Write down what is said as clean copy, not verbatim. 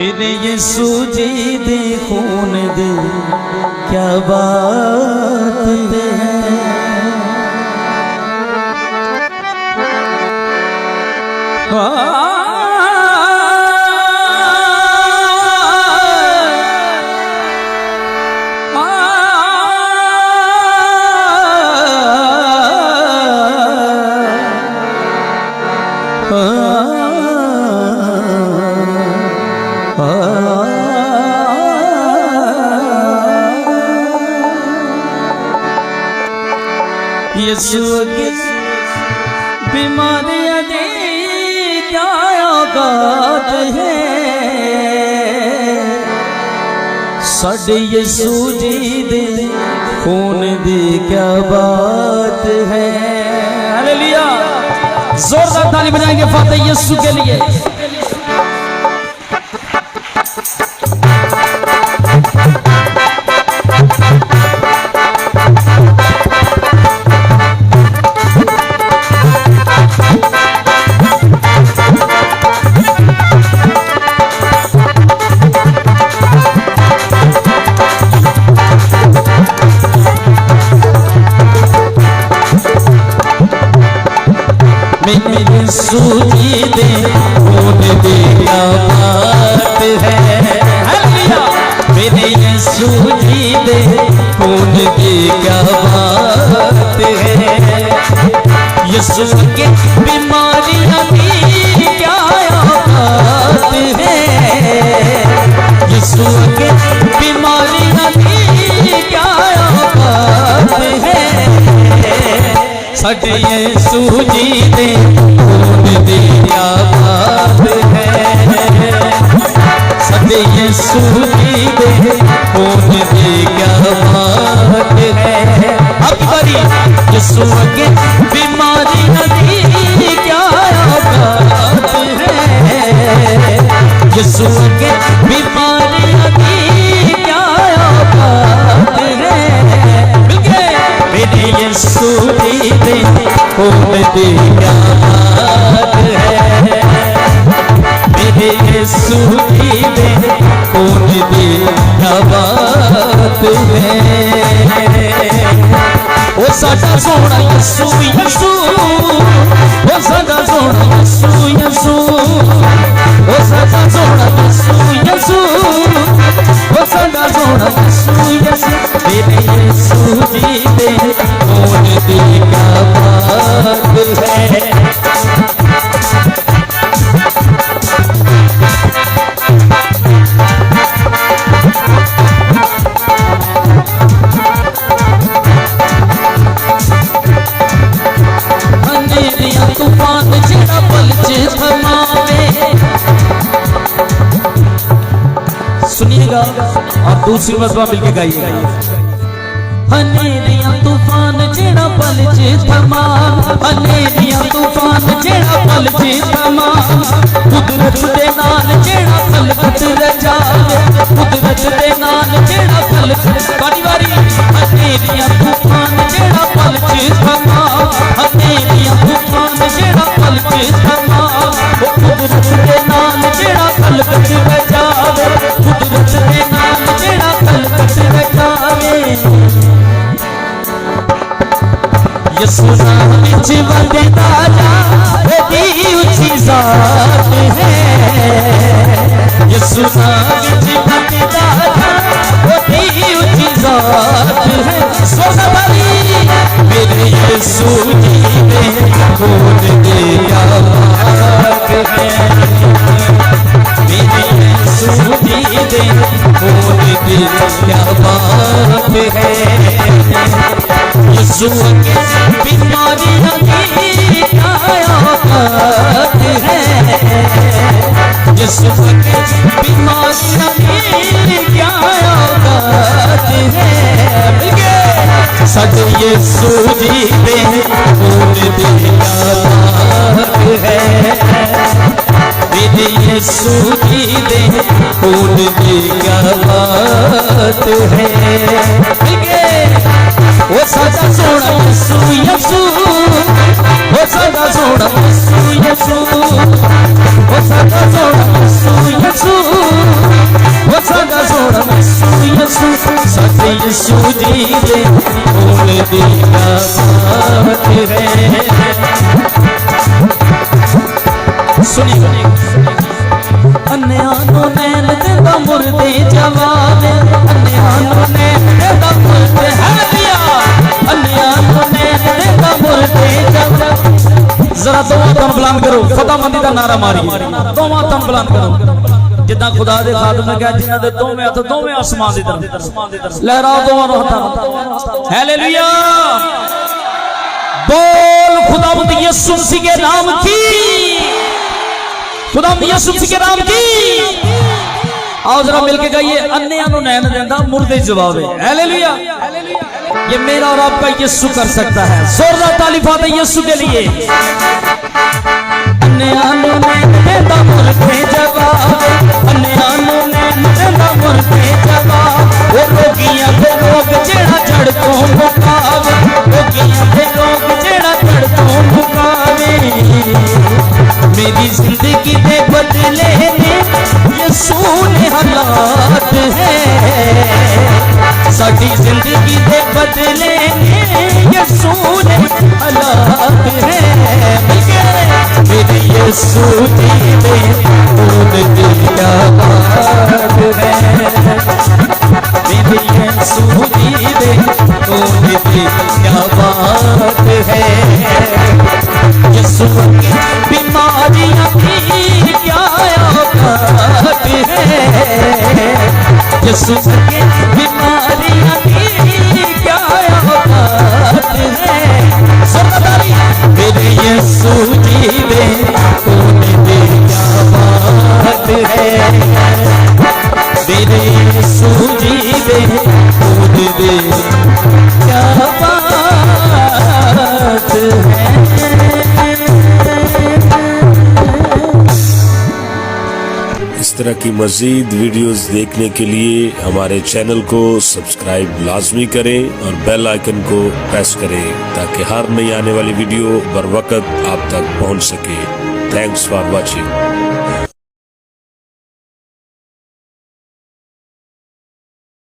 मेरे यीशु जी दे खून दे क्या बात है। यीशु की बीमारियां दी क्या औकात है। साडे यीशु जी दे खून दी क्या बात है। हालेलुया, जोरदार ताली बजाएंगे फातेह यीशु के लिए। मेरे यीशु जी दे खून दे क्या बात है। हालेलुया, मेरे यीशु जी दे खून दे क्या बात है। यीशु के बीमारियां की क्या औकात है। यीशु के बीमारियां की क्या औकात है। साडे यीशु जी दे खून दे क्या बात है। साडे यीशु जी दे खून दे क्या बात है। अब बारी यीशु के बीमारियां की क्या औकात है। यीशु के बीमारियां की क्या औकात है। मेरे यीशु जी दे खून दे क्या बात है। मेरे यीशु जी दे खून दे क्या बात है। ओ साडा सोना यीशु यीशु, ओ साडा सोना यीशु यीशु, ओ साडा सोना यीशु यीशु, ओ साडा सोना यीशु यीशु। मेरे यीशु जी दे खून दे क्या बात है। अंधेरिया तूफान जेड़ा पल च थमावे। सुनिएगा और दूसरी मसला मिलके गाइएगा। हनेरिया तूफान जेड़ा पल च थमा। हनेरिया तूफान जेड़ा पल च थमा। कुदरत दे नाल जेड़ा पलकत रजावे। कुदरत दे नाल जेड़ा पलकत बारी बारी। हनेरिया तूफान जेड़ा पल च थमा। हनेरिया तूफान जेड़ा पल च थमा। कुदरत दे नाल जेड़ा पलकत रजावे। कुदरत दे नाल जेड़ा पलकत रजावे। यीशु नाम विच वंददा जा ओदी उची जात है। यीशु नाम विच वंददा जा ओदी उची जात है। सोना वाली मेरे यीशु जी दे खून दे क्या बात है। मेरे यीशु जी दे खून दे क्या बात है। यीशु के बीमारियां की क्या औकात है। यीशु के बीमारियां की क्या औकात है। साडे यीशु जी दे खून दे क्या बात है। मेरे यीशु जी दे खून दे क्या बात है। ओ साडा सोना यीशु यीशु, ओ साडा सोना यीशु यीशु, ओ साडा सोना यीशु यीशु। यीशु जी दे खून दी बात है। सुनिए अन्या नो नैन देदा मुर्दे जवाब, अन्या नो नैन देदा मुर्दे हलिया, अन्या नो नैन देदा मुर्दे जवाब। जरा दोवां तन बुलंद करो, खुदावंदी दा नारा मारिए, दोवां तन बुलंद करो जिदा खुदा दे खादम ने कहा जिन्हां दे दोवें हत्थ दोवें आसमान दी तरफ लहराओ दोवां हत्थां। हालेलुया बोल खुदावंद यीशु मसीह के नाम की, खुदावंद यीशु मसीह के नाम की। आओ जरा मिलके गाइए, अन्या नु नैन देंदा मुर्दे जवाब है। हालेलुया ये मेरा और आपका यीशु कर सकता है। जोरदार ताली फाते यीशु के लिए। अन्या नु नैन देंदा मुर्दे जवाब, अन्या नु नैन देंदा मुर्दे जवाब। वो रोगियां दे रोग जेड़ा जड़ तो मुकावे, रोगियां दे रोग जेड़ा जड़ तो मुकावे। मेरी जिंदगी दे बदले ने यीशु ने हालात है, साडी जिंदगी दे बदले ने यीशु ने हालात है। मेरे यीशु जी दे खून दी बात है, मेरे यीशु जी दे खून दी बात है। यीशु की बीमारियां की क्या औकात है, यीशु की बीमारियां की क्या औकात है। सरदारी मेरे यीशु जी में खून दी बात है, मेरे यीशु जी में खून दी क्या बात है। इस तरह की मज़ीद वीडियोस देखने के लिए हमारे चैनल को सब्सक्राइब लाजमी करें और बेल आइकन को प्रेस करें ताकि हर नई आने वाली वीडियो बर वक्त आप तक पहुंच सके। Thanks for watching.